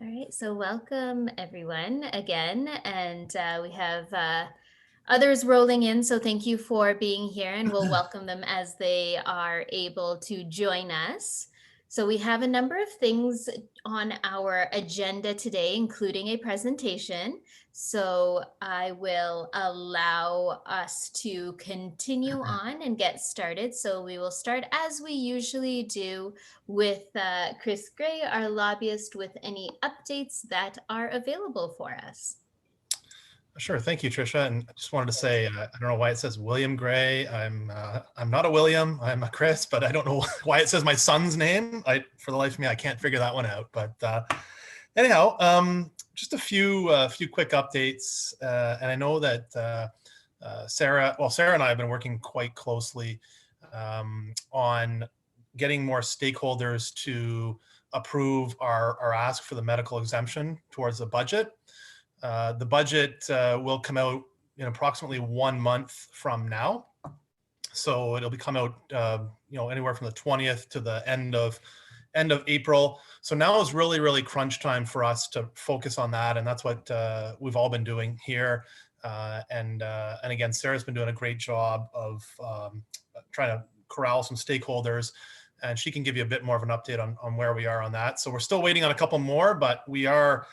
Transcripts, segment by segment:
All right, so welcome everyone again, and we have others rolling in, so thank you for being here, and we'll welcome them as they are able to join us. So we have a number of things on our agenda today, including a presentation. So I will allow us to continue on and get started. So we will start as we usually do with Chris Gray, our lobbyist, with any updates that are available for us. Sure, thank you, Trisha. And I just wanted to say, I don't know why it says William Gray. I'm not a William. I'm a Chris, but I don't know why it says my son's name. For the life of me, I can't figure that one out. But anyhow, just a few quick updates. And I know that Sara and I have been working quite closely on getting more stakeholders to approve our ask for the medical exemption towards the budget. The budget will come out in approximately 1 month from now. So it'll be come out, anywhere from the 20th to the end of April. So now is really crunch time for us to focus on that, and that's what we've all been doing here. And again, Sarah's been doing a great job of trying to corral some stakeholders, and she can give you a bit more of an update on where we are on that. So we're still waiting on a couple more, but we are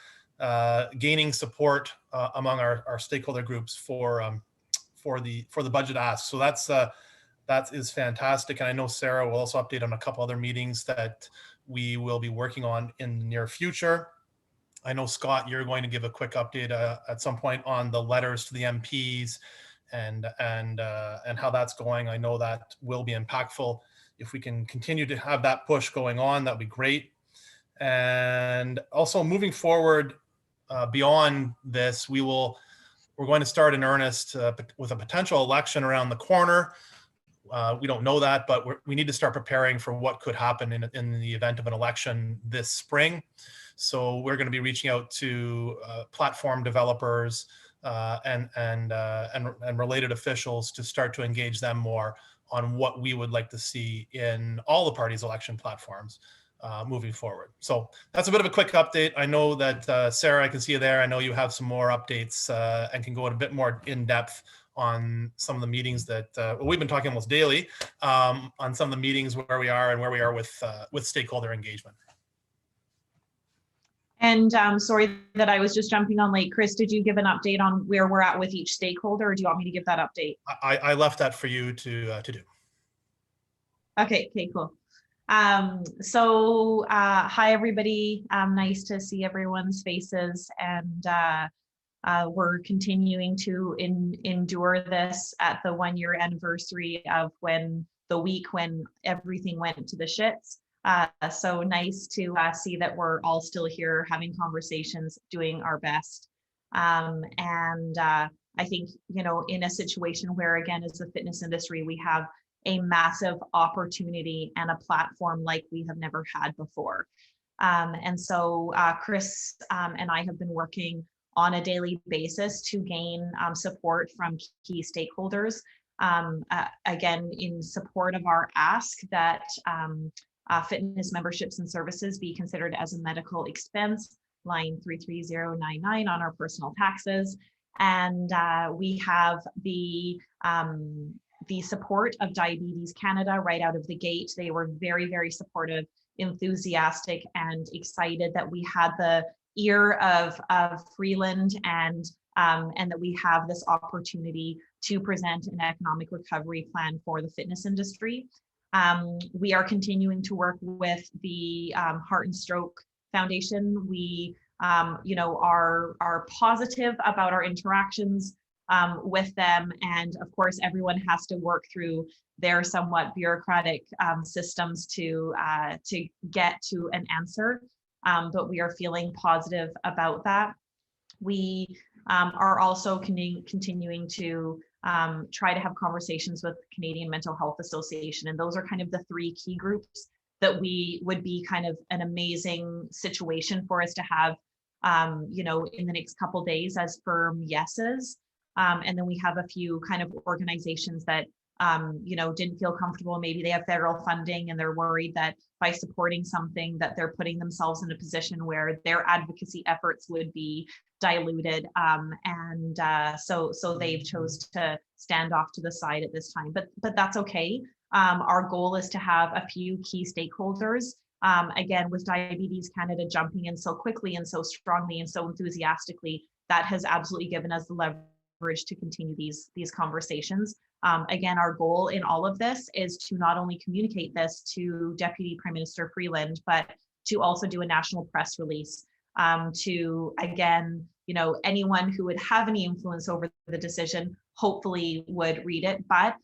gaining support among our stakeholder groups for the budget ask. So that is fantastic. And I know Sara will also update on a couple other meetings that we will be working on in the near future. I know, Scott, you're going to give a quick update at some point on the letters to the MPs and how that's going. I know that will be impactful. If we can continue to have that push going on, that'd be great. And also moving forward beyond this, we're going to start in earnest with a potential election around the corner. We don't know that, but we need to start preparing for what could happen in the event of an election this spring. So we're going to be reaching out to platform developers and related officials to start to engage them more on what we would like to see in all the parties' election platforms moving forward. So that's a bit of a quick update. I know that Sara, I can see you there. I know you have some more updates and can go in a bit more in depth on some of the meetings that we've been talking almost daily on some of the meetings where we are and where we are with stakeholder engagement. And sorry that I was just jumping on late. Chris, did you give an update on where we're at with each stakeholder, or do you want me to give that update? I left that for you to do. Okay, cool. So hi everybody. Nice to see everyone's faces, and we're continuing to endure this at the 1-year anniversary of the week when everything went to the shits. So nice to see that we're all still here having conversations, doing our best. And I think, in a situation where, again, as the fitness industry, we have a massive opportunity and a platform like we have never had before. And so Chris and I have been working on a daily basis to gain support from key stakeholders, again, in support of our ask that fitness memberships and services be considered as a medical expense, line 33099 on our personal taxes. And we have the support of Diabetes Canada right out of the gate. They were very supportive, enthusiastic, and excited that we had the ear of Freeland and that we have this opportunity to present an economic recovery plan for the fitness industry. We are continuing to work with the Heart and Stroke Foundation. We are positive about our interactions with them, and of course everyone has to work through their somewhat bureaucratic systems to get to an answer, but we are feeling positive about that. We are also continuing to try to have conversations with Canadian Mental Health Association, and those are kind of the 3 key groups that we would be kind of an amazing situation for us to have in the next couple days as firm yeses. And then we have a few kind of organizations that didn't feel comfortable. Maybe they have federal funding and they're worried that by supporting something that they're putting themselves in a position where their advocacy efforts would be diluted. So they've chose to stand off to the side at this time, but that's okay. Our goal is to have a few key stakeholders. Again, with Diabetes Canada jumping in so quickly and so strongly and so enthusiastically, that has absolutely given us the leverage to continue these conversations. Again, our goal in all of this is to not only communicate this to Deputy Prime Minister Freeland, but to also do a national press release to, again, anyone who would have any influence over the decision, hopefully would read it, but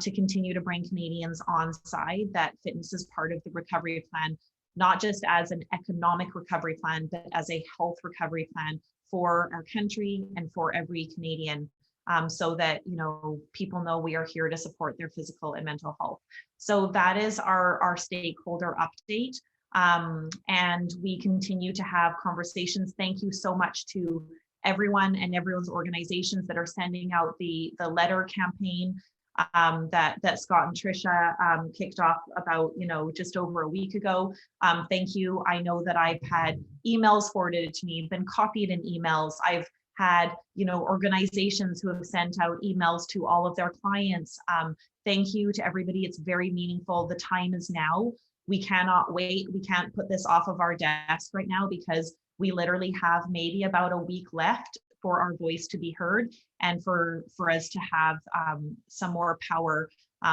to continue to bring Canadians on side that fitness is part of the recovery plan, not just as an economic recovery plan, but as a health recovery plan for our country and for every Canadian. So that people know we are here to support their physical and mental health. So that is our stakeholder update, and we continue to have conversations. Thank you so much to everyone and everyone's organizations that are sending out the letter campaign that Scott and Trisha kicked off about just over a week ago. Thank you. I know that I've had emails forwarded to me, been copied in emails. I've had organizations who have sent out emails to all of their clients. Thank you to everybody. It's very meaningful. The time is now. We cannot wait. We can't put this off of our desk right now because we literally have maybe about a week left for our voice to be heard and for us to have some more power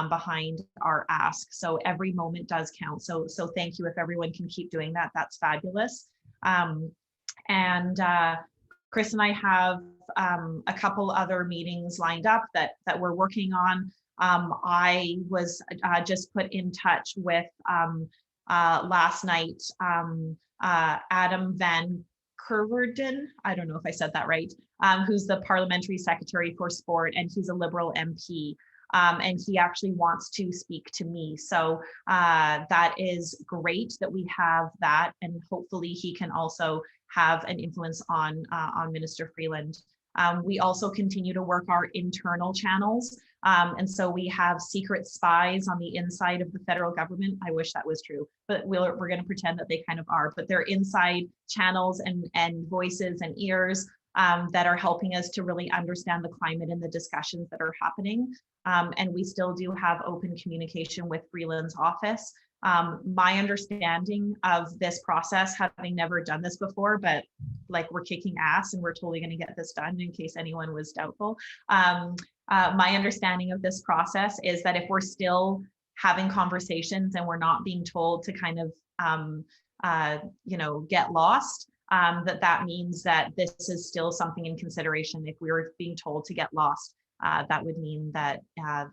behind our ask. So every moment does count. So thank you. If everyone can keep doing that, that's fabulous. Chris and I have a couple other meetings lined up that we're working on. I was just put in touch with last night, Adam Van Kerverden, I don't know if I said that right, who's the Parliamentary Secretary for Sport, and he's a Liberal MP. And he actually wants to speak to me. So that is great that we have that, and hopefully he can also have an influence on Minister Freeland. We also continue to work our internal channels. And so we have secret spies on the inside of the federal government. I wish that was true, but we're going to pretend that they kind of are, but they're inside channels and voices and ears that are helping us to really understand the climate and the discussions that are happening. And we still do have open communication with Freeland's office. My understanding of this process, having never done this before, but like we're kicking ass and we're totally going to get this done in case anyone was doubtful. My understanding of this process is that if we're still having conversations and we're not being told to kind of, get lost, that means that this is still something in consideration. If we were being told to get lost, that would mean that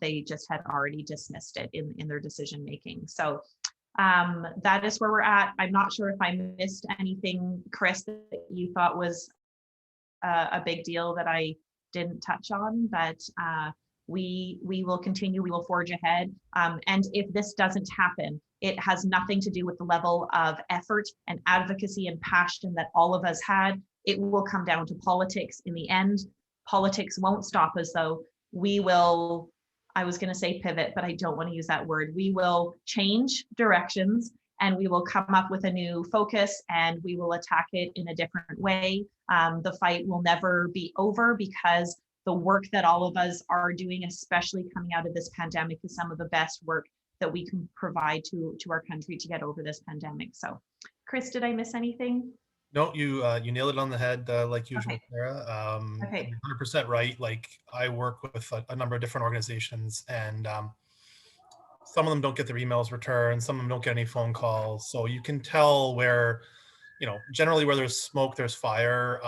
they just had already dismissed it in their decision making. So that is where we're at. I'm not sure if I missed anything, Chris, that you thought was a big deal that I didn't touch on, but we will continue, we will forge ahead. And if this doesn't happen, it has nothing to do with the level of effort and advocacy and passion that all of us had. It will come down to politics in the end. Politics won't stop us though. We will, I was going to say pivot, but I don't want to use that word. We will change directions and we will come up with a new focus and we will attack it in a different way. The fight will never be over because the work that all of us are doing, especially coming out of this pandemic, is some of the best work that we can provide to our country to get over this pandemic. So, Chris, did I miss anything? No, you nailed it on the head, like usual, Okay. Sarah. Okay. 100% right. Like I work with a number of different organizations, and some of them don't get their emails returned, some of them don't get any phone calls. So you can tell where, generally where there's smoke, there's fire.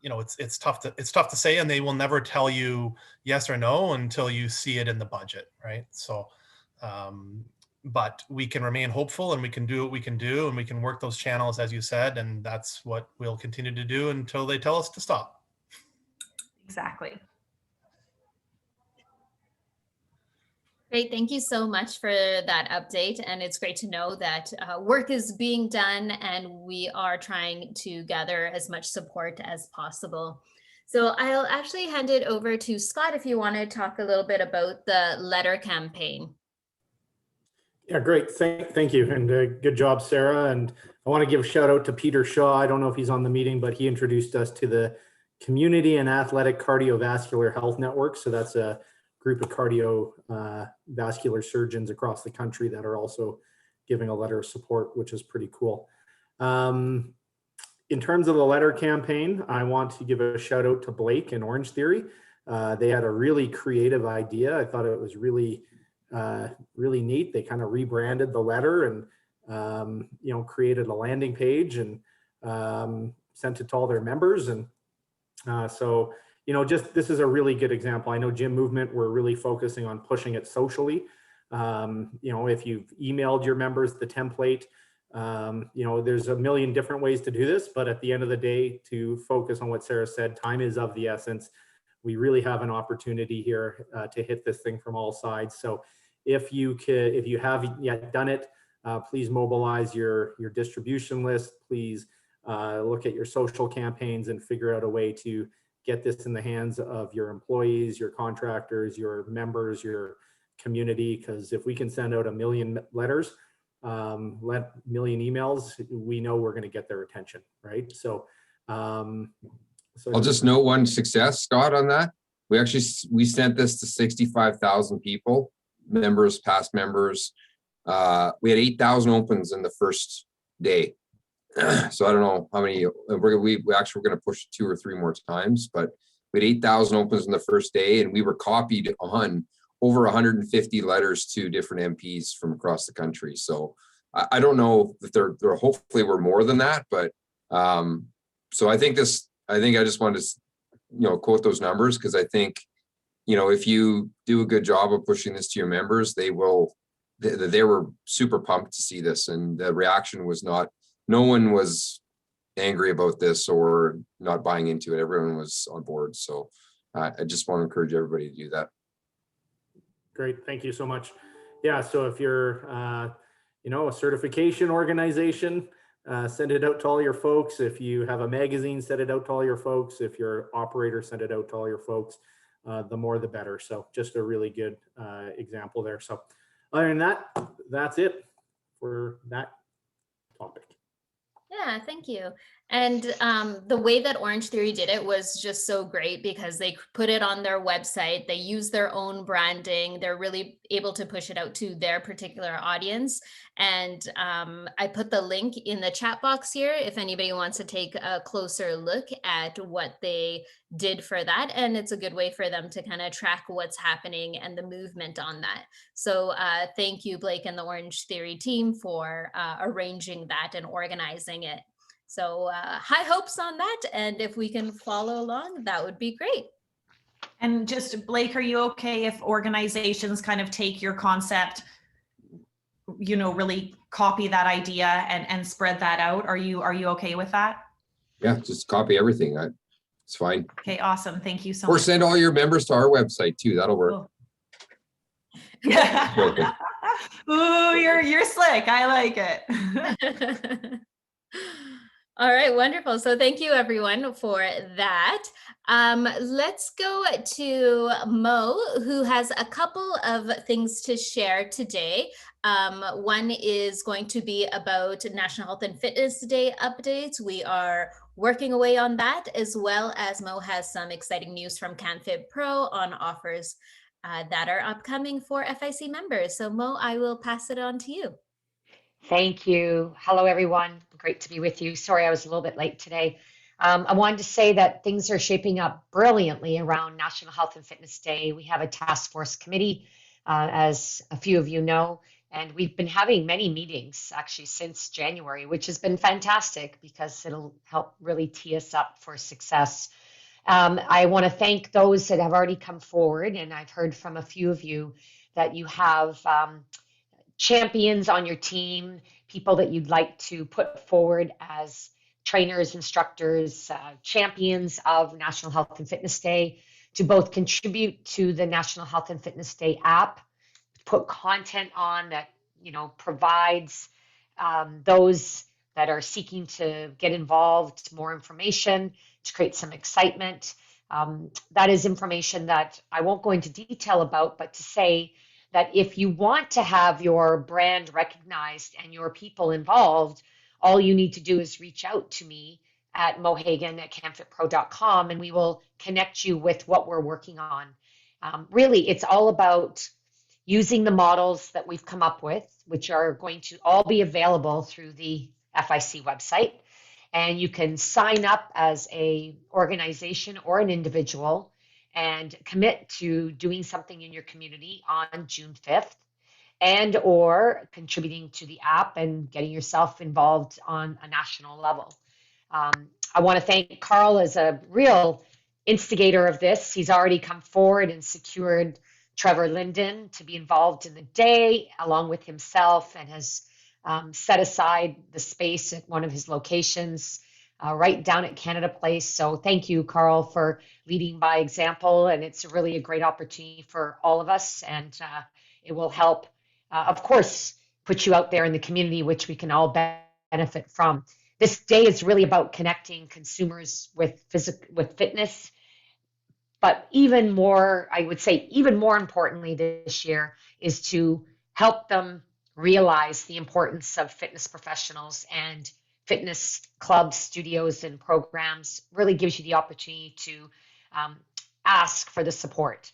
It's tough to say, and they will never tell you yes or no until you see it in the budget, right? So. But we can remain hopeful and we can do what we can do and we can work those channels, as you said, and that's what we'll continue to do until they tell us to stop. Exactly. Great, thank you so much for that update. And it's great to know that work is being done and we are trying to gather as much support as possible. So I'll actually hand it over to Scott if you want to talk a little bit about the letter campaign. Yeah, great. Thank you. And good job, Sara. And I want to give a shout out to Peter Shaw. I don't know if he's on the meeting, but he introduced us to the Community and Athletic Cardiovascular Health Network. So that's a group of cardiovascular surgeons across the country that are also giving a letter of support, which is pretty cool. In terms of the letter campaign, I want to give a shout out to Blake and Orange Theory. They had a really creative idea. I thought it was really neat. They kind of rebranded the letter and created a landing page and sent it to all their members. And so this is a really good example. I know Gym Movement, we're really focusing on pushing it socially. If you've emailed your members the template, there's a million different ways to do this, but at the end of the day, to focus on what Sara said, time is of the essence. We really have an opportunity here to hit this thing from all sides. So if you haven't yet done it, please mobilize your distribution list. Please look at your social campaigns and figure out a way to get this in the hands of your employees, your contractors, your your community. Because if we can send out 1 million letters, 1 million emails, we know we're going to get their attention, right? So, I'll just note one success, Scott, on that. We sent this to 65,000 people, members, past members. We had 8,000 opens in the first day. So I don't know how many. We actually were going to push 2 or 3 more times, but we had 8,000 opens in the first day, and we were copied on over 150 letters to different MPs from across the country. So I don't know if there hopefully were more than that, but so I think I just wanted to quote those numbers, because I think if you do a good job of pushing this to your members, they were super pumped to see this, and the reaction was no one was angry about this or not buying into it. Everyone was on board. So I just want to encourage everybody to do that. Great. Thank you so much. Yeah. So if you're, a certification organization, send it out to all your folks. If you have a magazine, send it out to all your folks. If you're an operator, send it out to all your folks. The more, the better. So just a really good example there. So other than that, that's it for that topic. Yeah, thank you. And the way that Orange Theory did it was just so great, because they put it on their website. They use their own branding. They're really able to push it out to their particular audience. And I put the link in the chat box here if anybody wants to take a closer look at what they did for that. And it's a good way for them to kind of track what's happening and the movement on that. So thank you, Blake and the Orange Theory team, for arranging that and organizing it. So high hopes on that. And if we can follow along, that would be great. And just, Blake, are you okay if organizations kind of take your concept, really copy that idea and spread that out? Are you okay with that? Yeah, just copy everything. It's fine. Okay, awesome. Thank you so much. Or send all your members to our website too. That'll work. Cool. Yeah. Ooh, you're slick. I like it. All right, wonderful. So thank you everyone for that. Let's go to Mo, who has a couple of things to share today. One is going to be about National Health and Fitness Day updates. We are working away on that, as well as Mo has some exciting news from CanFitPro on offers that are upcoming for FIC members. So Mo, I will pass it on to you. Thank you. Hello, everyone. Great to be with you. Sorry, I was a little bit late today. I wanted to say that things are shaping up brilliantly around National Health and Fitness Day. We have a task force committee, as a few of you know, and we've been having many meetings actually since January, which has been fantastic because it'll help really tee us up for success. I want to thank those that have already come forward, and I've heard from a few of you that you have champions on your team, people that you'd like to put forward as trainers, instructors, champions of National Health and Fitness Day, to both contribute to the National Health and Fitness Day app, put content on that provides those that are seeking to get involved more information, to create some excitement. That is information that I won't go into detail about, but to say that if you want to have your brand recognized and your people involved, all you need to do is reach out to me at mohagan@canfitpro.com, and we will connect you with what we're working on. Really, it's all about using the models that we've come up with, which are going to all be available through the FIC website. And you can sign up as an organization or an individual and commit to doing something in your community on June 5th, and or contributing to the app and getting yourself involved on a national level. I want to thank Carl as a real instigator of this. He's already come forward and secured Trevor Linden to be involved in the day along with himself, and has set aside the space at one of his locations right down at Canada Place. So thank you, Carl, for leading by example. And it's really a great opportunity for all of us. And it will help, of course, put you out there in the community, which we can all benefit from. This day is really about connecting consumers with fitness. But even more, I would say, even more importantly this year is to help them realize the importance of fitness professionals, and fitness clubs, studios, and programs really gives you the opportunity to ask for the support.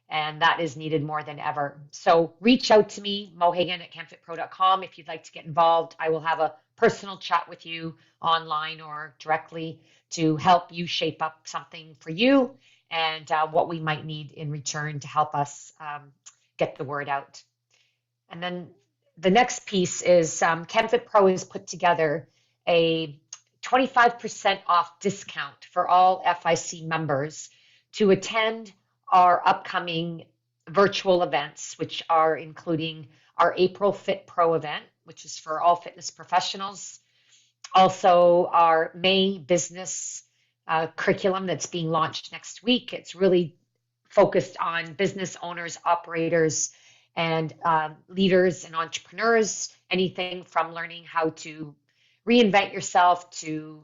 And that is needed more than ever. So reach out to me, mohagan@canfitpro.com, if you'd like to get involved. I will have a personal chat with you online or directly to help you shape up something for you, and what we might need in return to help us get the word out. And then the next piece is CanFitPro has put together a 25% off discount for all FIC members to attend our upcoming virtual events, which are including our April Fit Pro event, which is for all fitness professionals. Also, our May business curriculum that's being launched next week. It's really focused on business owners, operators, and leaders and entrepreneurs. Anything from learning how to reinvent yourself to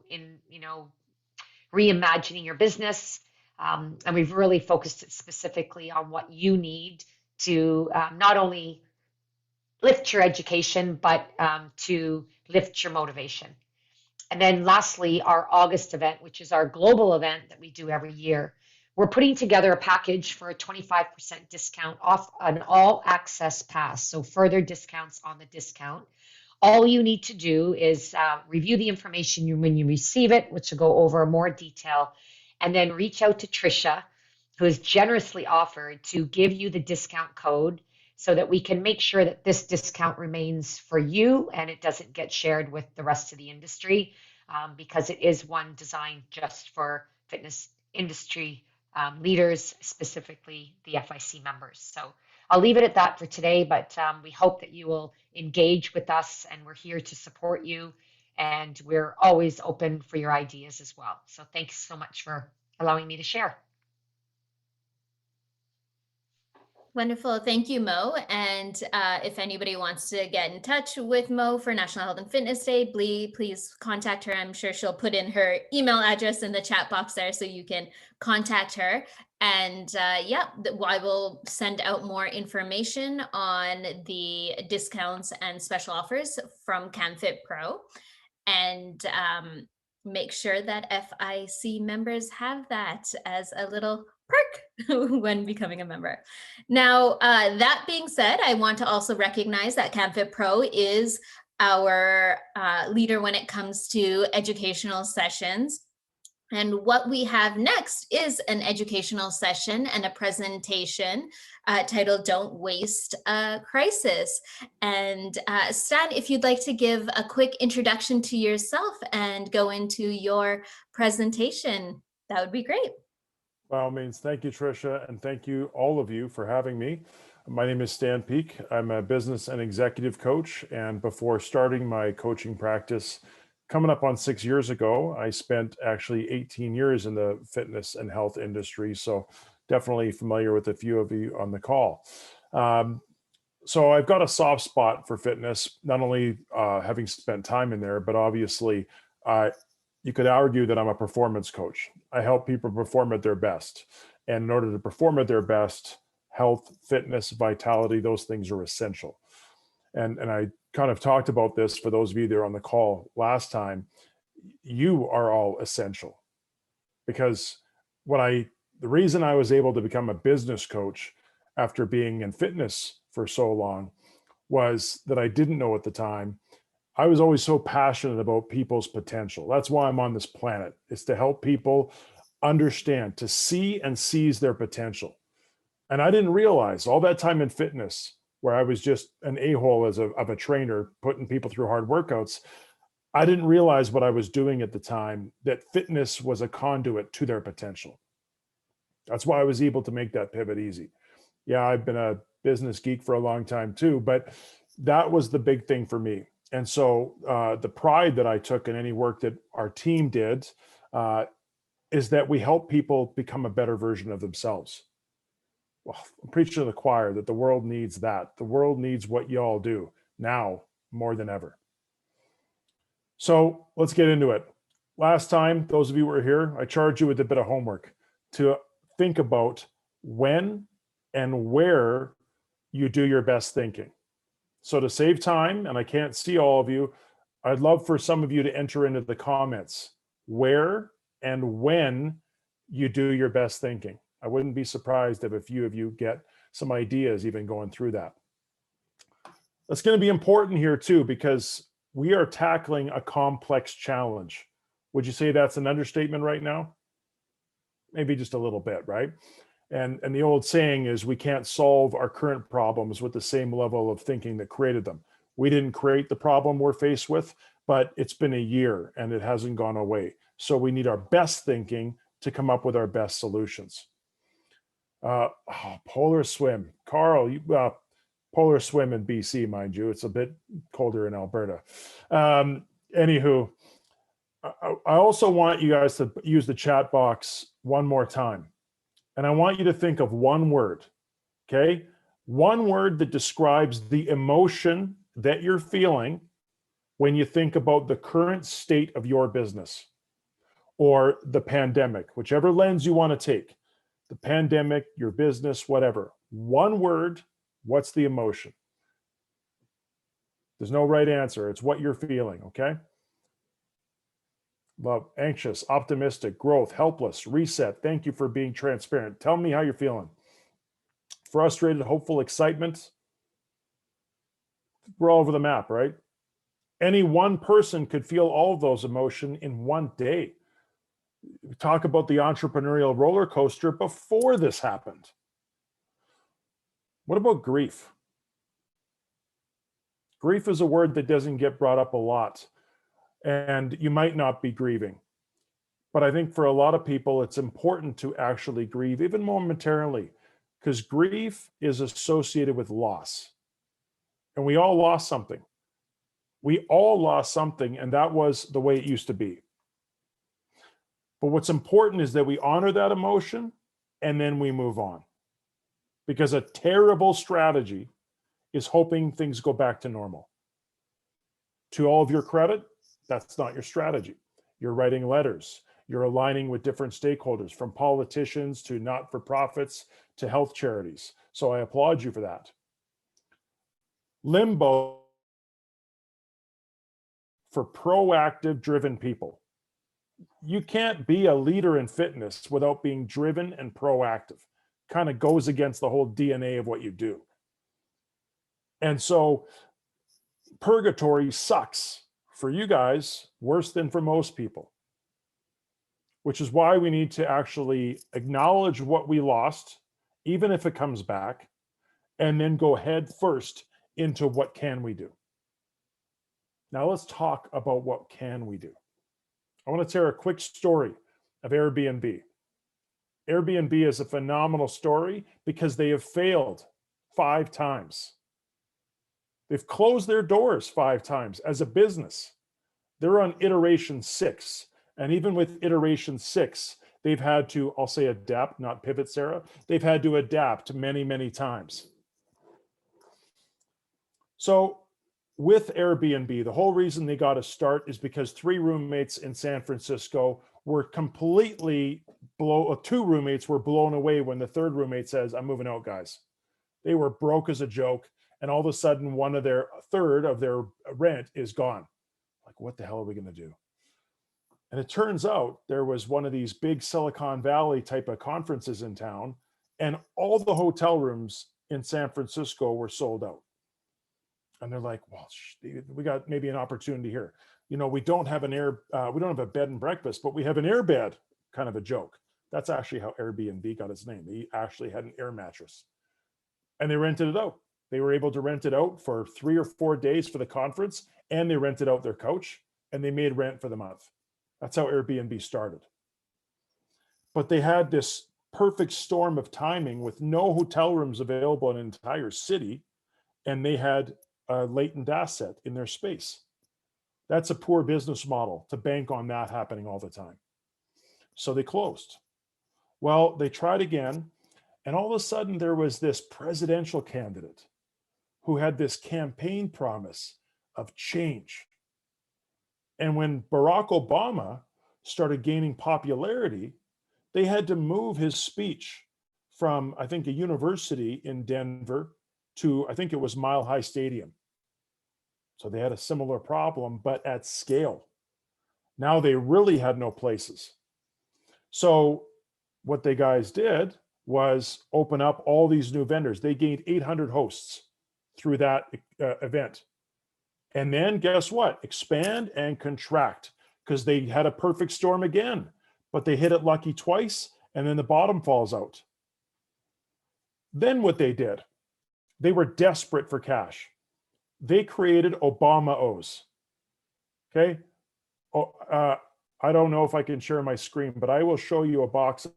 reimagining your business. And we've really focused it specifically on what you need to not only lift your education, but to lift your motivation. And then lastly, our August event, which is our global event that we do every year. We're putting together a package for a 25% discount off an all access pass. So further discounts on the discount. All you need to do is review the information when you receive it, which will go over more detail, and then reach out to Trisha, who has generously offered to give you the discount code so that we can make sure that this discount remains for you and it doesn't get shared with the rest of the industry, because it is one designed just for fitness industry leaders, specifically the FIC members. So I'll leave it at that for today, but we hope that you will engage with us, and we're here to support you, and we're always open for your ideas as well. So thanks so much for allowing me to share. Wonderful. Thank you, Mo. And if anybody wants to get in touch with Mo for National Health and Fitness Day, please contact her. I'm sure she'll put in her email address in the chat box there so you can contact her. And I will send out more information on the discounts and special offers from CanFitPro, and make sure that FIC members have that as a little perk when becoming a member. Now, that being said, I want to also recognize that CanFitPro is our leader when it comes to educational sessions. And what we have next is an educational session and a presentation titled "Don't Waste a Crisis." And Stan, if you'd like to give a quick introduction to yourself and go into your presentation, that would be great. By all means, thank you, Trisha, and thank you, all of you, for having me. My name is Stan Peak. I'm a business and executive coach, and before starting my coaching practice, coming up on 6 years ago, I spent actually 18 years in the fitness and health industry, so definitely familiar with a few of you on the call. So I've got a soft spot for fitness, not only having spent time in there, but obviously you could argue that I'm a performance coach. I help people perform at their best. And in order to perform at their best, health, fitness, vitality, those things are essential. And I kind of talked about this for those of you that are on the call last time. You are all essential, because the reason I was able to become a business coach after being in fitness for so long was that I didn't know at the time. I was always so passionate about people's potential. That's why I'm on this planet, is to help people understand, to see and seize their potential. And I didn't realize all that time in fitness, where I was just an a-hole of a trainer, putting people through hard workouts. I didn't realize what I was doing at the time, that fitness was a conduit to their potential. That's why I was able to make that pivot easy. Yeah, I've been a business geek for a long time too, but that was the big thing for me. And so the pride that I took in any work that our team did is that we help people become a better version of themselves. Well, I'm preaching to the choir that the world needs that. The world needs what y'all do now more than ever. So let's get into it. Last time, those of you who were here, I charged you with a bit of homework to think about when and where you do your best thinking. So to save time, and I can't see all of you, I'd love for some of you to enter into the comments where and when you do your best thinking. I wouldn't be surprised if a few of you get some ideas even going through that. That's going to be important here too, because we are tackling a complex challenge. Would you say that's an understatement right now? Maybe just a little bit, right? And the old saying is, we can't solve our current problems with the same level of thinking that created them. We didn't create the problem we're faced with, but it's been a year and it hasn't gone away. So we need our best thinking to come up with our best solutions. Polar swim. Carl, polar swim in BC, mind you. It's a bit colder in Alberta. Anywho, I also want you guys to use the chat box one more time. And I want you to think of one word, okay? One word that describes the emotion that you're feeling when you think about the current state of your business or the pandemic, whichever lens you want to take. The pandemic, your business, whatever. One word, what's the emotion? There's no right answer. It's what you're feeling, okay? Love, anxious, optimistic, growth, helpless, reset. Thank you for being transparent. Tell me how you're feeling. Frustrated, hopeful, excitement. We're all over the map, right? Any one person could feel all of those emotions in one day. We talk about the entrepreneurial roller coaster before this happened. What about grief? Grief is a word that doesn't get brought up a lot. And you might not be grieving. But I think for a lot of people, it's important to actually grieve, even momentarily, because grief is associated with loss. And we all lost something. We all lost something, and that was the way it used to be. But what's important is that we honor that emotion and then we move on. Because a terrible strategy is hoping things go back to normal. To all of your credit, that's not your strategy. You're writing letters. You're aligning with different stakeholders, from politicians to not-for-profits to health charities. So I applaud you for that. Limbo for proactive, driven people. You can't be a leader in fitness without being driven and proactive. Kind of goes against the whole DNA of what you do. And so purgatory sucks for you guys, worse than for most people, which is why we need to actually acknowledge what we lost, even if it comes back, and then go head first into what can we do. Now let's talk about what can we do. I want to tell a quick story of Airbnb. Airbnb is a phenomenal story because they have failed 5 times. They've closed their doors 5 times as a business. They're on iteration 6. And even with iteration 6, they've had to, I'll say adapt, not pivot, Sarah. They've had to adapt many, many times. So with Airbnb, the whole reason they got a start is because 3 roommates in San Francisco were completely two roommates were blown away when the 3rd roommate says, "I'm moving out, guys." They were broke as a joke. And all of a sudden, a third of their rent is gone. Like, what the hell are we going to do? And it turns out there was one of these big Silicon Valley type of conferences in town, and all the hotel rooms in San Francisco were sold out. And they're like, well, we got maybe an opportunity here. You know, we don't have a bed and breakfast, but we have an air bed. Kind of a joke. That's actually how Airbnb got its name. They actually had an air mattress, and they rented it out. They were able to rent it out for 3 or 4 days for the conference, and they rented out their couch, and they made rent for the month. That's how Airbnb started. But they had this perfect storm of timing with no hotel rooms available in an entire city, and they had a latent asset in their space. That's a poor business model to bank on that happening all the time. So they closed. Well, they tried again, and all of a sudden there was this presidential candidate who had this campaign promise of change. And when Barack Obama started gaining popularity, they had to move his speech from, I think, a university in Denver to, I think it was Mile High Stadium. So they had a similar problem, but at scale. Now they really had no places. So what they guys did was open up all these new vendors. They gained 800 hosts through that event. And then guess what? Expand and contract, because they had a perfect storm again, but they hit it lucky twice, and then the bottom falls out. Then what they did, they were desperate for cash. They created Obama O's. Okay. I don't know if I can share my screen, but I will show you a box.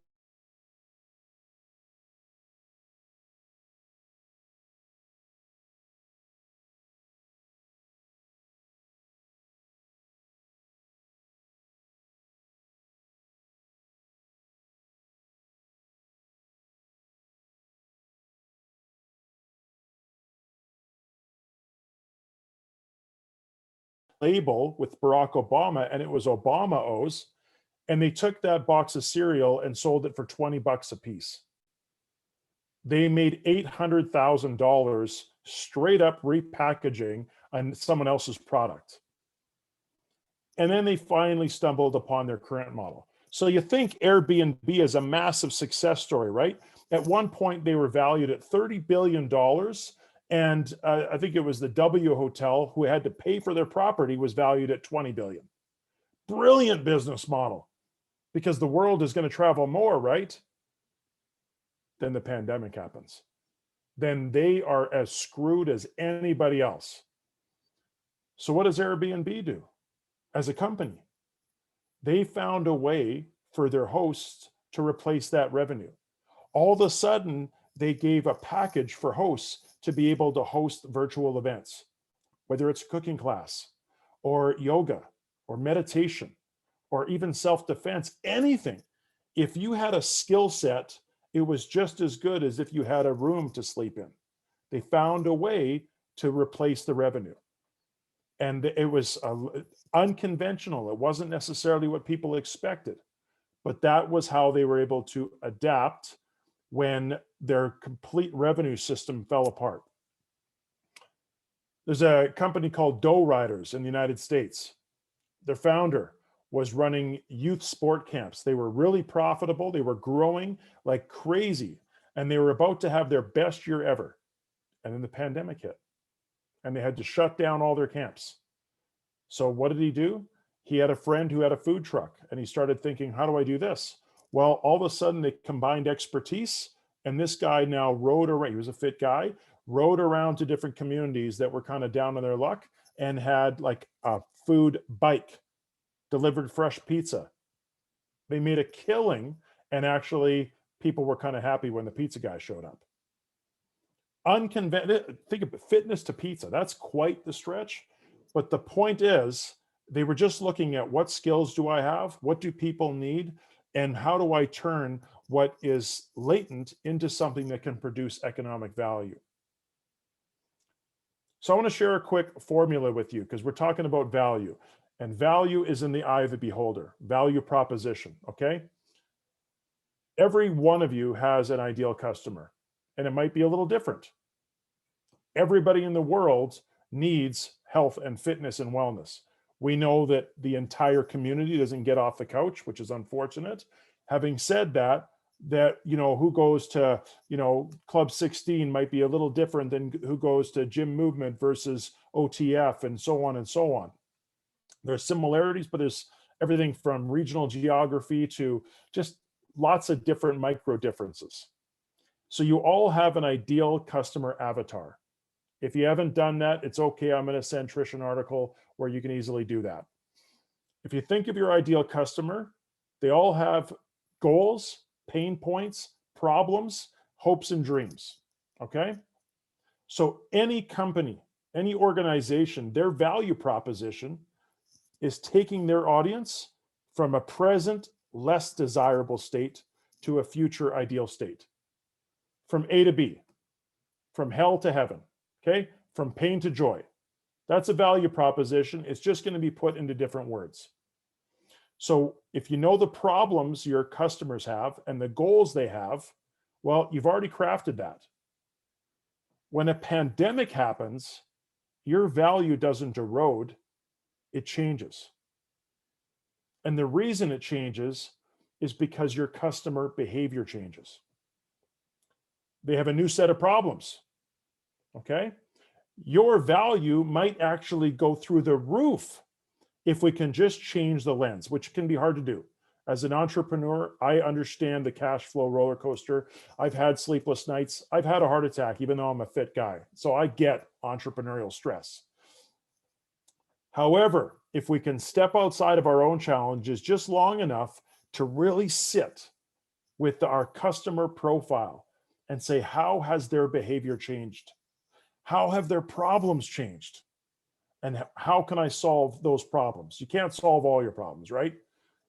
Label with Barack Obama, and it was Obama O's, and they took that box of cereal and sold it for $20 a piece. They made $800,000 straight up repackaging on someone else's product. And then they finally stumbled upon their current model. So you think Airbnb is a massive success story, right? At one point, they were valued at $30 billion. And I think it was the W Hotel who had to pay for their property was valued at 20 billion. Brilliant business model, because the world is going to travel more, right? Then the pandemic happens. Then they are as screwed as anybody else. So what does Airbnb do as a company? They found a way for their hosts to replace that revenue. All of a sudden, they gave a package for hosts to be able to host virtual events, whether it's a cooking class or yoga or meditation or even self-defense, anything. If you had a skill set, it was just as good as if you had a room to sleep in. They found a way to replace the revenue. And it was unconventional. It wasn't necessarily what people expected, but that was how they were able to adapt when their complete revenue system fell apart. There's a company called Dough Riders in the United States. Their founder was running youth sport camps. They were really profitable. They were growing like crazy, and they were about to have their best year ever. And then the pandemic hit, and they had to shut down all their camps. So what did he do? He had a friend who had a food truck, and he started thinking, how do I do this? Well, all of a sudden they combined expertise, and this guy now rode around. He was a fit guy, rode around to different communities that were kind of down on their luck and had like a food bike, delivered fresh pizza. They made a killing, and actually people were kind of happy when the pizza guy showed up. Think of fitness to pizza. That's quite the stretch. But the point is, they were just looking at what skills do I have? What do people need? And how do I turn what is latent into something that can produce economic value? So I want to share a quick formula with you because we're talking about value, and value is in the eye of the beholder, value proposition, okay? Every one of you has an ideal customer, and it might be a little different. Everybody in the world needs health and fitness and wellness. We know that the entire community doesn't get off the couch, which is unfortunate. Having said that, who goes to, Club 16 might be a little different than who goes to gym movement versus OTF and so on and so on. There's similarities, but there's everything from regional geography to just lots of different micro differences. So you all have an ideal customer avatar. If you haven't done that, it's okay. I'm going to send Trisha an article where you can easily do that. If you think of your ideal customer, they all have goals, pain points, problems, hopes, and dreams. Okay? So any company, any organization, their value proposition is taking their audience from a present, less desirable state to a future ideal state. From A to B, from hell to heaven, okay? From pain to joy. That's a value proposition. It's just going to be put into different words. So if you know the problems your customers have and the goals they have, well, you've already crafted that. When a pandemic happens, your value doesn't erode, it changes. And the reason it changes is because your customer behavior changes. They have a new set of problems, okay? Your value might actually go through the roof if we can just change the lens, which can be hard to do. As an entrepreneur, I understand the cash flow roller coaster. I've had sleepless nights. I've had a heart attack, even though I'm a fit guy. So I get entrepreneurial stress. However, if we can step outside of our own challenges just long enough to really sit with our customer profile and say, how has their behavior changed? How have their problems changed? And how can I solve those problems? You can't solve all your problems, right?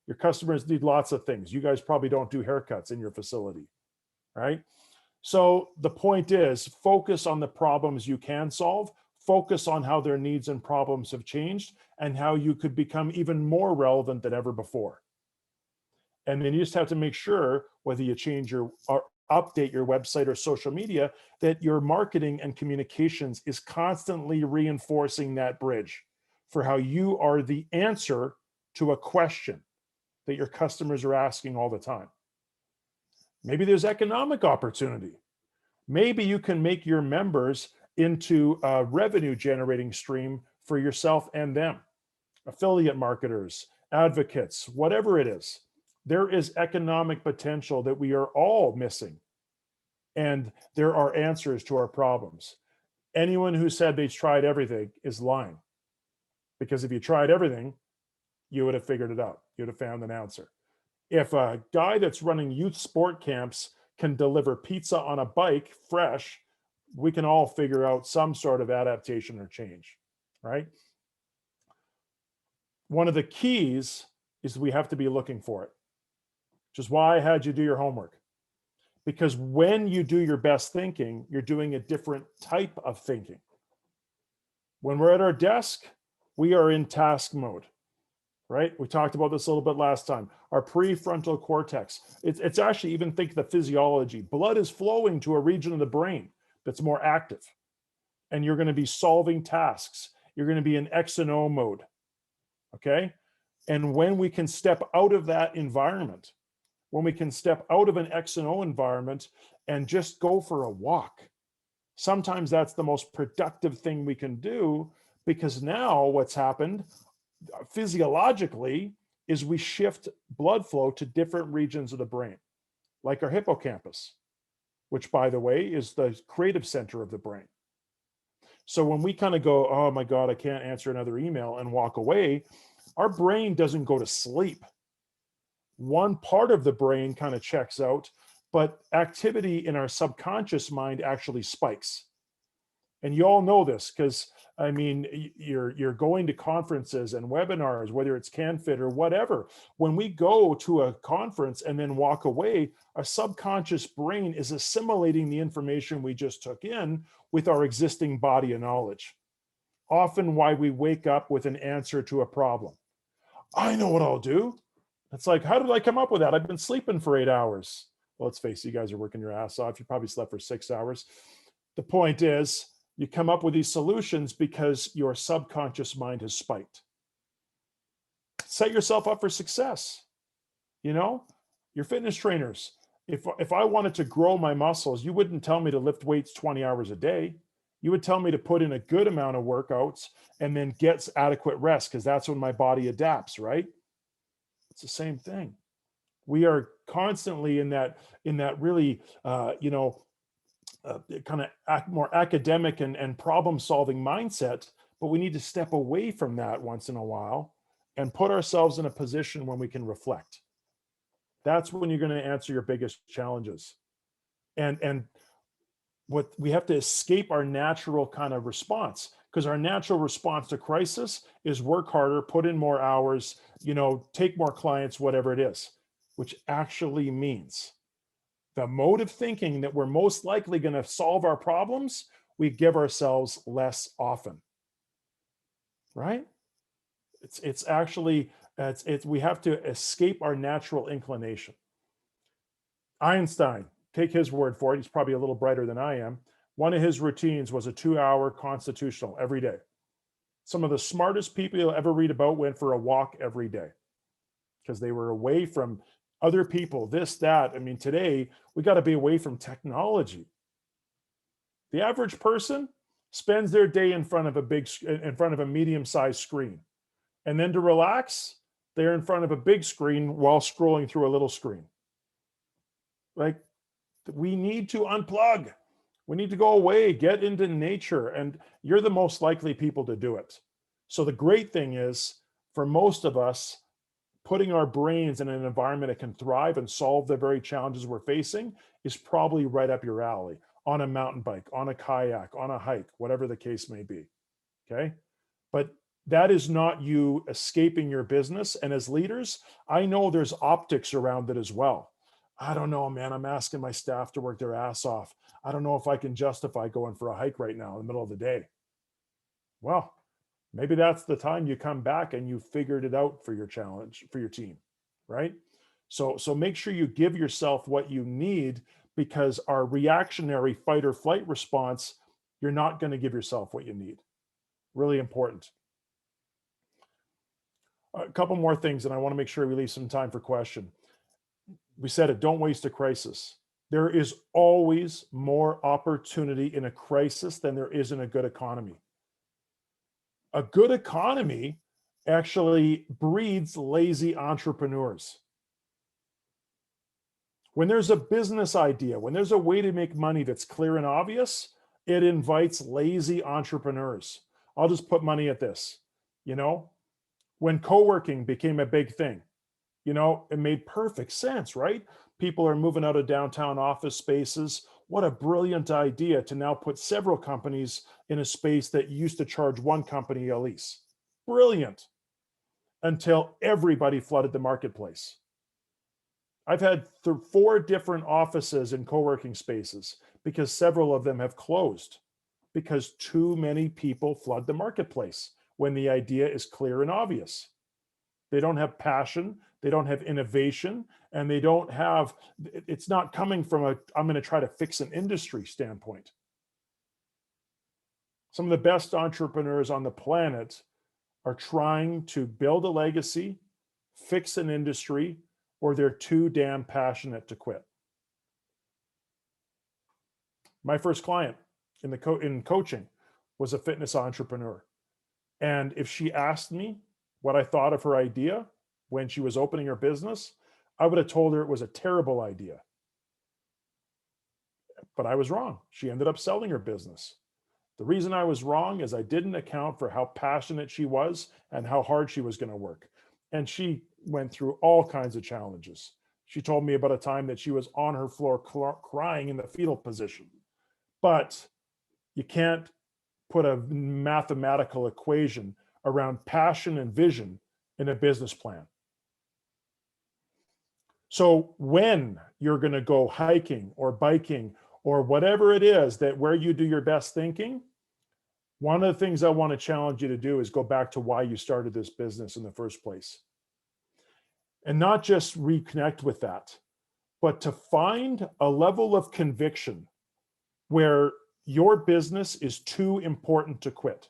Your customers need lots of things. You guys probably don't do haircuts in your facility, right? So the point is, focus on the problems you can solve, focus on how their needs and problems have changed and how you could become even more relevant than ever before. And then you just have to make sure, whether you change or update your website or social media, that your marketing and communications is constantly reinforcing that bridge for how you are the answer to a question that your customers are asking all the time. Maybe there's economic opportunity. Maybe you can make your members into a revenue generating stream for yourself and them. Affiliate marketers, advocates, whatever it is. There is economic potential that we are all missing. And there are answers to our problems. Anyone who said they've tried everything is lying. Because if you tried everything, you would have figured it out. You would have found an answer. If a guy that's running youth sport camps can deliver pizza on a bike fresh, we can all figure out some sort of adaptation or change, right? One of the keys is we have to be looking for it, which is why I had you do your homework. Because when you do your best thinking, you're doing a different type of thinking. When we're at our desk, we are in task mode, right? We talked about this a little bit last time. Our prefrontal cortex, it's actually, even think the physiology. Blood is flowing to a region of the brain that's more active. And you're going to be solving tasks. You're going to be in X and O mode, okay? And when we can step out of that environment, when we can step out of an X and O environment and just go for a walk, sometimes that's the most productive thing we can do, because now what's happened physiologically is we shift blood flow to different regions of the brain, like our hippocampus, which, by the way, is the creative center of the brain. So when we kind of go, oh my God, I can't answer another email, and walk away, our brain doesn't go to sleep. One part of the brain kind of checks out, but activity in our subconscious mind actually spikes. And you all know this because, I mean, you're going to conferences and webinars, whether it's CanFit or whatever. When we go to a conference and then walk away, our subconscious brain is assimilating the information we just took in with our existing body of knowledge. often why we wake up with an answer to a problem. I know what I'll do. It's like, how did I come up with that? I've been sleeping for 8 hours. Well, let's face it, you guys are working your ass off. You probably slept for 6 hours. The point is, you come up with these solutions because your subconscious mind has spiked. Set yourself up for success. You know, your fitness trainers. If I wanted to grow my muscles, you wouldn't tell me to lift weights 20 hours a day. You would tell me to put in a good amount of workouts and then get adequate rest, because that's when my body adapts, right? It's the same thing. We are constantly in that really, kind of more academic and problem-solving mindset, but we need to step away from that once in a while and put ourselves in a position when we can reflect. That's when you're going to answer your biggest challenges. And what we have to escape our natural kind of response, because our natural response to crisis is work harder, put in more hours, take more clients, whatever it is, which actually means the mode of thinking that we're most likely going to solve our problems, we give ourselves less often, right? It's actually, we have to escape our natural inclination. Einstein, take his word for it. He's probably a little brighter than I am. One of his routines was a 2-hour constitutional every day. Some of the smartest people you'll ever read about went for a walk every day because they were away from other people, this, that. I mean, today we got to be away from technology. The average person spends their day in front of a medium-sized screen. And then to relax, they're in front of a big screen while scrolling through a little screen. Like, we need to unplug. We need to go away, get into nature, and you're the most likely people to do it. So the great thing is, for most of us, putting our brains in an environment that can thrive and solve the very challenges we're facing is probably right up your alley, on a mountain bike, on a kayak, on a hike, whatever the case may be, okay? But that is not you escaping your business. And as leaders, I know there's optics around it as well. I don't know, man, I'm asking my staff to work their ass off. I don't know if I can justify going for a hike right now in the middle of the day. Well, maybe that's the time you come back and you figured it out for your challenge, for your team, right? So make sure you give yourself what you need, because our reactionary fight or flight response, you're not going to give yourself what you need. Really important. A couple more things, and I want to make sure we leave some time for question. We said it, don't waste a crisis. There is always more opportunity in a crisis than there is in a good economy. A good economy actually breeds lazy entrepreneurs. When there's a business idea, when there's a way to make money that's clear and obvious, it invites lazy entrepreneurs. I'll just put money at this. When co-working became a big thing, it made perfect sense, right? People are moving out of downtown office spaces. What a brilliant idea to now put several companies in a space that used to charge one company a lease. Brilliant. Until everybody flooded the marketplace. I've had 4 different offices in co-working spaces because several of them have closed because too many people flood the marketplace when the idea is clear and obvious. They don't have passion, they don't have innovation, and they don't have, it's not coming from I'm going to try to fix an industry standpoint. Some of the best entrepreneurs on the planet are trying to build a legacy, fix an industry, or they're too damn passionate to quit. My first client in coaching was a fitness entrepreneur. And if she asked me what I thought of her idea when she was opening her business, I would have told her it was a terrible idea. But I was wrong. She ended up selling her business. The reason I was wrong is I didn't account for how passionate she was and how hard she was going to work. And she went through all kinds of challenges. She told me about a time that she was on her floor crying in the fetal position. But you can't put a mathematical equation around passion and vision in a business plan. So when you're going to go hiking or biking or whatever it is that where you do your best thinking, One of the things I want to challenge you to do is go back to why you started this business in the first place. And not just reconnect with that, but to find a level of conviction where your business is too important to quit.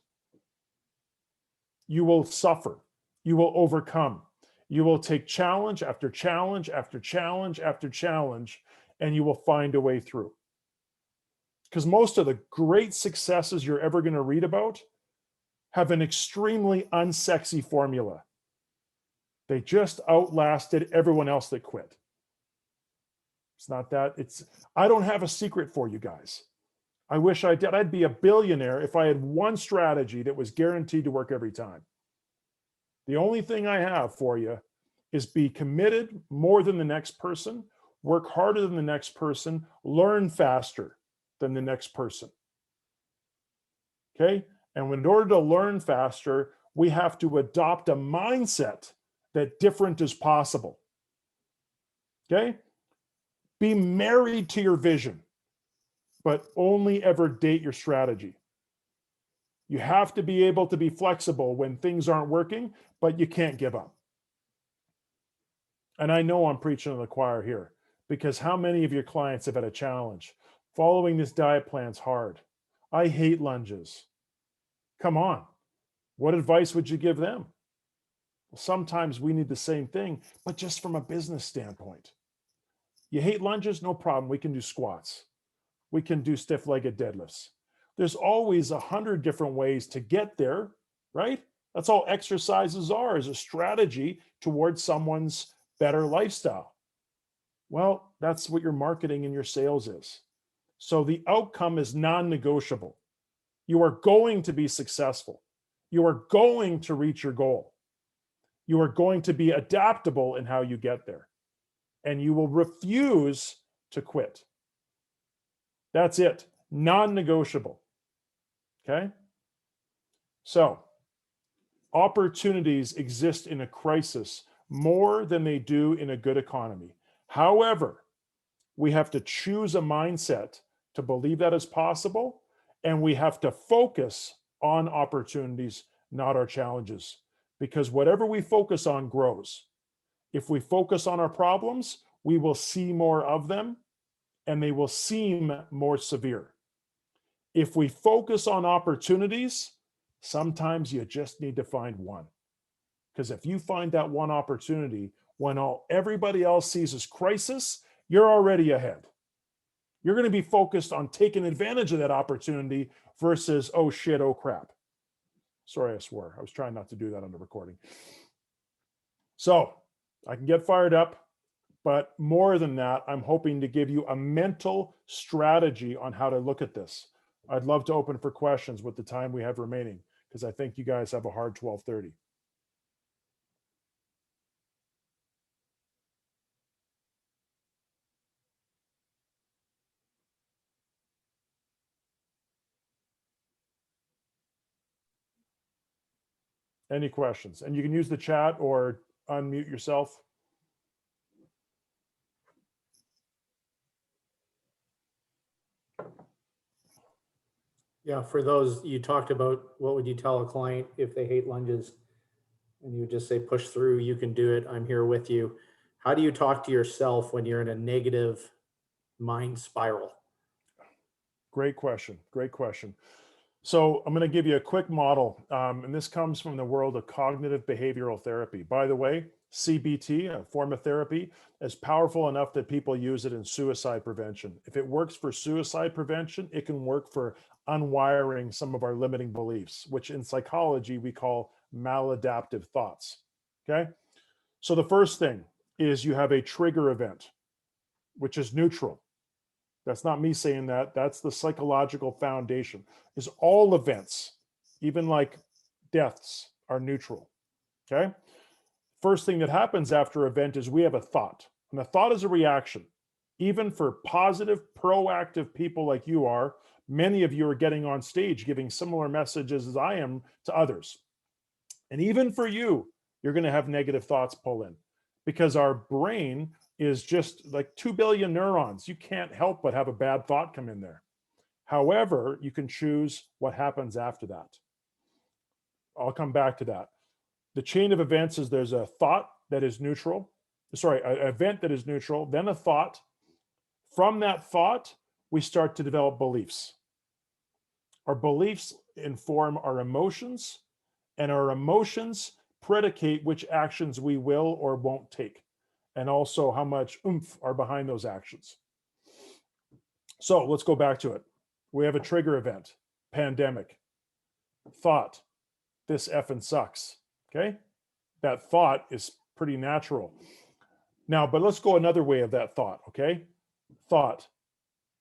You will suffer. You will overcome. You will take challenge after challenge after challenge after challenge, and you will find a way through. Because most of the great successes you're ever going to read about have an extremely unsexy formula. They just outlasted everyone else that quit. It's not that. I don't have a secret for you guys. I wish I did. I'd be a billionaire if I had one strategy that was guaranteed to work every time. The only thing I have for you is be committed more than the next person, work harder than the next person, learn faster than the next person. Okay? And in order to learn faster, we have to adopt a mindset that different is possible. Okay? Be married to your vision, but only ever date your strategy. You have to be able to be flexible when things aren't working, but you can't give up. And I know I'm preaching to the choir here, because how many of your clients have had a challenge? Following this diet plan's hard. I hate lunges. Come on. What advice would you give them? Well, sometimes we need the same thing, but just from a business standpoint. You hate lunges? No problem. We can do squats. We can do stiff-legged deadlifts. There's always 100 different ways to get there, right? That's all exercises are, is a strategy towards someone's better lifestyle. Well, that's what your marketing and your sales is. So the outcome is non-negotiable. You are going to be successful. You are going to reach your goal. You are going to be adaptable in how you get there. And you will refuse to quit. That's it. Non-negotiable. Okay? So, opportunities exist in a crisis more than they do in a good economy. However, we have to choose a mindset to believe that is possible, and we have to focus on opportunities, not our challenges, because whatever we focus on grows. If we focus on our problems, we will see more of them, and they will seem more severe. If we focus on opportunities, sometimes you just need to find one. Because if you find that one opportunity when everybody else sees as crisis, you're already ahead. You're going to be focused on taking advantage of that opportunity versus, oh shit, oh crap. Sorry, I swore. I was trying not to do that on the recording. So I can get fired up, but more than that, I'm hoping to give you a mental strategy on how to look at this. I'd love to open for questions with the time we have remaining, because I think you guys have a hard 12:30. Any questions? And you can use the chat or unmute yourself. Yeah, for those, you talked about what would you tell a client if they hate lunges? And you just say, push through, you can do it, I'm here with you. How do you talk to yourself when you're in a negative mind spiral? Great question. Great question. So I'm going to give you a quick model, and this comes from the world of cognitive behavioral therapy. By the way, CBT, a form of therapy, is powerful enough that people use it in suicide prevention. If it works for suicide prevention, it can work for unwiring some of our limiting beliefs, which in psychology we call maladaptive thoughts. Okay? So the first thing is you have a trigger event, which is neutral. That's not me saying that. That's the psychological foundation. Is all events, even like deaths, are neutral. Okay? First thing that happens after an event is we have a thought. And a thought is a reaction. Even for positive, proactive people like you are, many of you are getting on stage giving similar messages as I am to others. And even for you, you're going to have negative thoughts pull in, because our brain is just like 2 billion neurons. You can't help but have a bad thought come in there. However, you can choose what happens after that. I'll come back to that. The chain of events is there's a thought that is neutral, sorry, an event that is neutral, then a thought. From that thought, we start to develop beliefs. Our beliefs inform our emotions, and our emotions predicate which actions we will or won't take, and also how much oomph are behind those actions. So let's go back to it. We have a trigger event, pandemic. Thought, this effing sucks, okay? That thought is pretty natural. Now, but let's go another way of that thought, okay? Thought,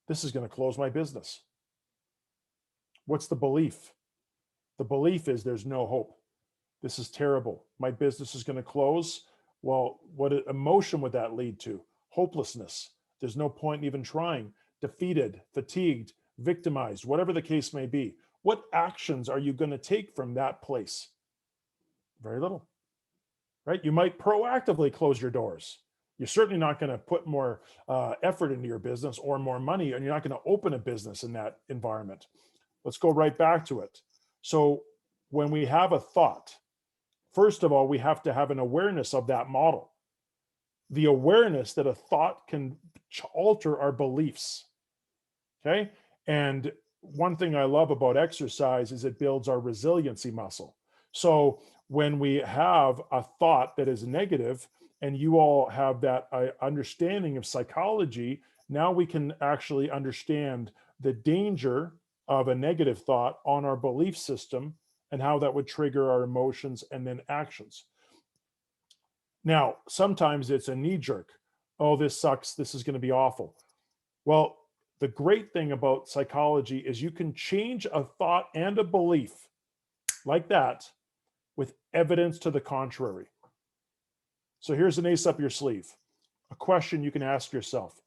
this is gonna close my business. What's the belief? The belief is there's no hope. This is terrible. My business is gonna close. Well, what emotion would that lead to? Hopelessness. There's no point in even trying. Defeated, fatigued, victimized, whatever the case may be. What actions are you going to take from that place? Very little, right? You might proactively close your doors. You're certainly not going to put more effort into your business or more money, and you're not going to open a business in that environment. Let's go right back to it. So when we have a thought, first of all, we have to have an awareness of that model. The awareness that a thought can alter our beliefs, okay? And one thing I love about exercise is it builds our resiliency muscle. So when we have a thought that is negative, and you all have that understanding of psychology, now we can actually understand the danger of a negative thought on our belief system and how that would trigger our emotions and then actions. Now, sometimes it's a knee jerk. Oh, this sucks. This is going to be awful. Well, the great thing about psychology is you can change a thought and a belief like that with evidence to the contrary. So here's an ace up your sleeve. A question you can ask yourself.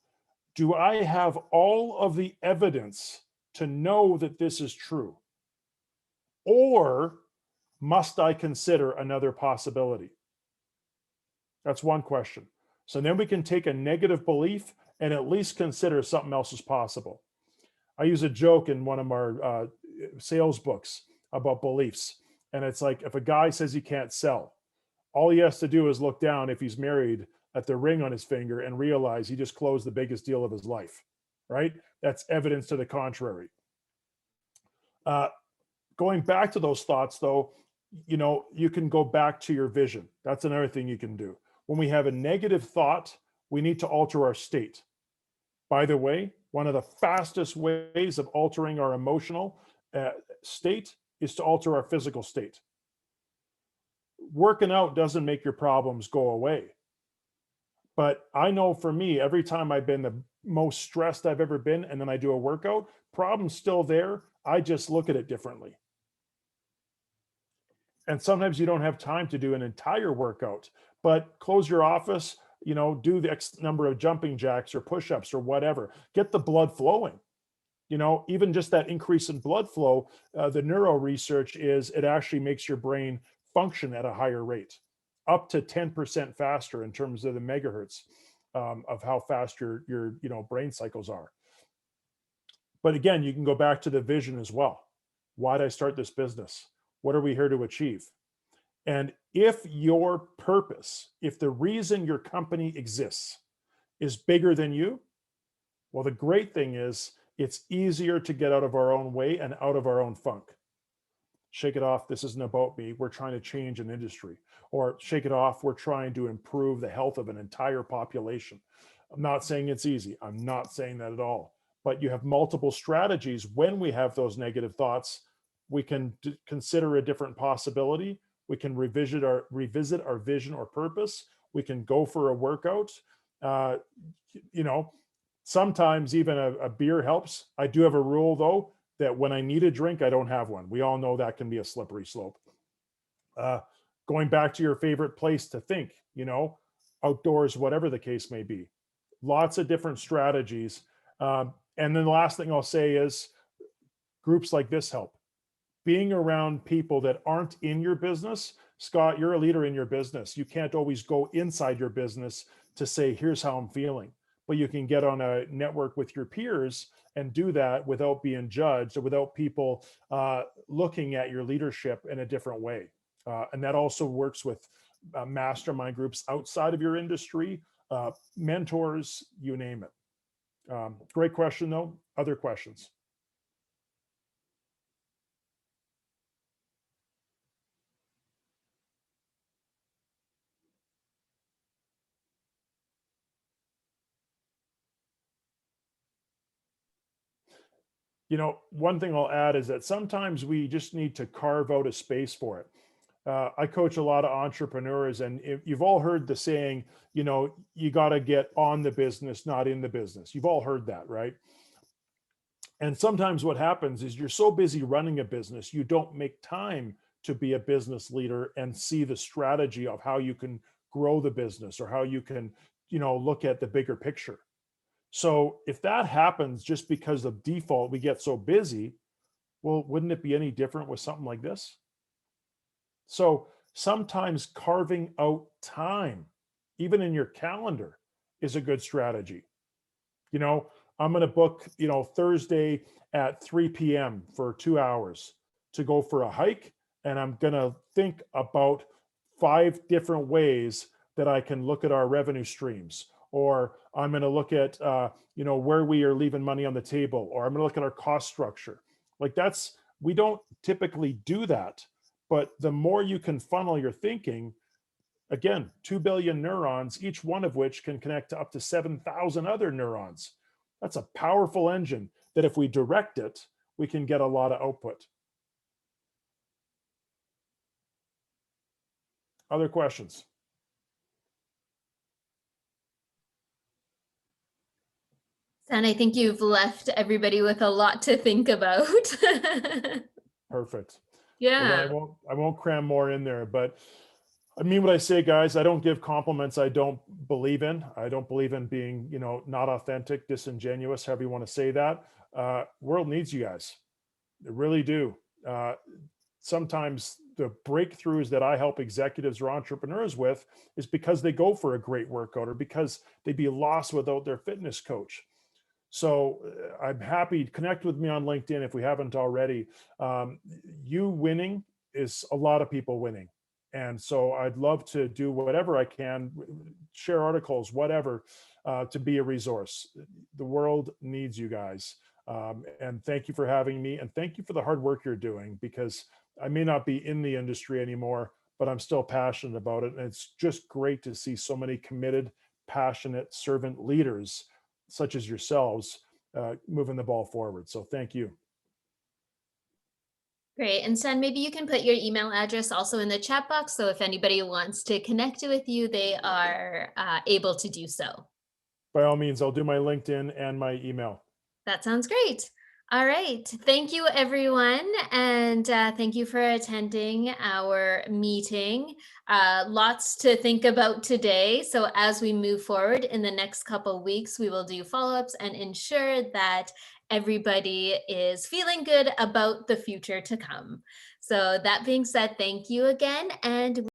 Do I have all of the evidence to know that this is true? Or must I consider another possibility? That's one question. So then we can take a negative belief and at least consider something else is possible. I use a joke in one of our sales books about beliefs. And it's like, if a guy says he can't sell, all he has to do is look down, if he's married, at the ring on his finger and realize he just closed the biggest deal of his life, right? That's evidence to the contrary. Going back to those thoughts though, you know, you can go back to your vision. That's another thing you can do. When we have a negative thought, we need to alter our state. By the way, one of the fastest ways of altering our emotional state is to alter our physical state. Working out doesn't make your problems go away. But I know for me, every time I've been the most stressed I've ever been, and then I do a workout, problem's still there. I just look at it differently. And sometimes you don't have time to do an entire workout, but close your office, you know, do the X number of jumping jacks or push-ups or whatever. Get the blood flowing. You know, even just that increase in blood flow, the neuro research is it actually makes your brain function at a higher rate, up to 10% faster in terms of the megahertz of how fast your you know, brain cycles are. But again, you can go back to the vision as well. Why did I start this business? What are we here to achieve? And if your purpose, if the reason your company exists is bigger than you, well, the great thing is it's easier to get out of our own way and out of our own funk. Shake it off. This isn't about me. We're trying to change an industry. Or shake it off. We're trying to improve the health of an entire population. I'm not saying it's easy. I'm not saying that at all. But you have multiple strategies. When we have those negative thoughts, we can consider a different possibility. We can revisit our vision or purpose. We can go for a workout. You know, sometimes even a beer helps. I do have a rule though, that when I need a drink, I don't have one. We all know that can be a slippery slope. Going back to your favorite place to think, you know, outdoors, whatever the case may be. Lots of different strategies. And then the last thing I'll say is groups like this help. Being around people that aren't in your business. Scott, you're a leader in your business. You can't always go inside your business to say, here's how I'm feeling. but you can get on a network with your peers and do that without being judged or without people looking at your leadership in a different way. And that also works with mastermind groups outside of your industry, mentors, you name it. Great question though. Other questions? You know, one thing I'll add is that sometimes we just need to carve out a space for it. I coach a lot of entrepreneurs, and you've all heard the saying, you know, you got to get on the business, not in the business. You've all heard that, right? And sometimes what happens is you're so busy running a business, you don't make time to be a business leader and see the strategy of how you can grow the business or how you can, you know, look at the bigger picture. So if that happens just because of default, we get so busy, well, wouldn't it be any different with something like this? So sometimes carving out time, even in your calendar, is a good strategy. You know, I'm going to book, you know, Thursday at 3 p.m. for 2 hours to go for a hike. And I'm going to think about 5 different ways that I can look at our revenue streams. Or I'm going to look at, you know, where we are leaving money on the table, or I'm going to look at our cost structure. Like we don't typically do that, but the more you can funnel your thinking, again, 2 billion neurons, each one of which can connect to up to 7,000 other neurons. That's a powerful engine that if we direct it, we can get a lot of output. Other questions? And I think you've left everybody with a lot to think about. Perfect. Yeah. Well, I won't cram more in there, but I mean what I say, guys. I don't give compliments I don't believe in. I don't believe in being, you know, not authentic, disingenuous, however you want to say that. World needs you guys. They really do. Sometimes the breakthroughs that I help executives or entrepreneurs with is because they go for a great workout or because they'd be lost without their fitness coach. So I'm happy to connect with me on LinkedIn if we haven't already. You winning is a lot of people winning. And so I'd love to do whatever I can, share articles, whatever, to be a resource. The world needs you guys. And thank you for having me. And thank you for the hard work you're doing, because I may not be in the industry anymore, but I'm still passionate about it. And it's just great to see so many committed, passionate servant leaders such as yourselves moving the ball forward. So thank you. Great. And Sen, maybe you can put your email address also in the chat box. So if anybody wants to connect with you, they are able to do so. By all means, I'll do my LinkedIn and my email. That sounds great. All right. Thank you, everyone. And thank you for attending our meeting. Lots to think about today. So as we move forward in the next couple of weeks, we will do follow-ups and ensure that everybody is feeling good about the future to come. So that being said, thank you again. And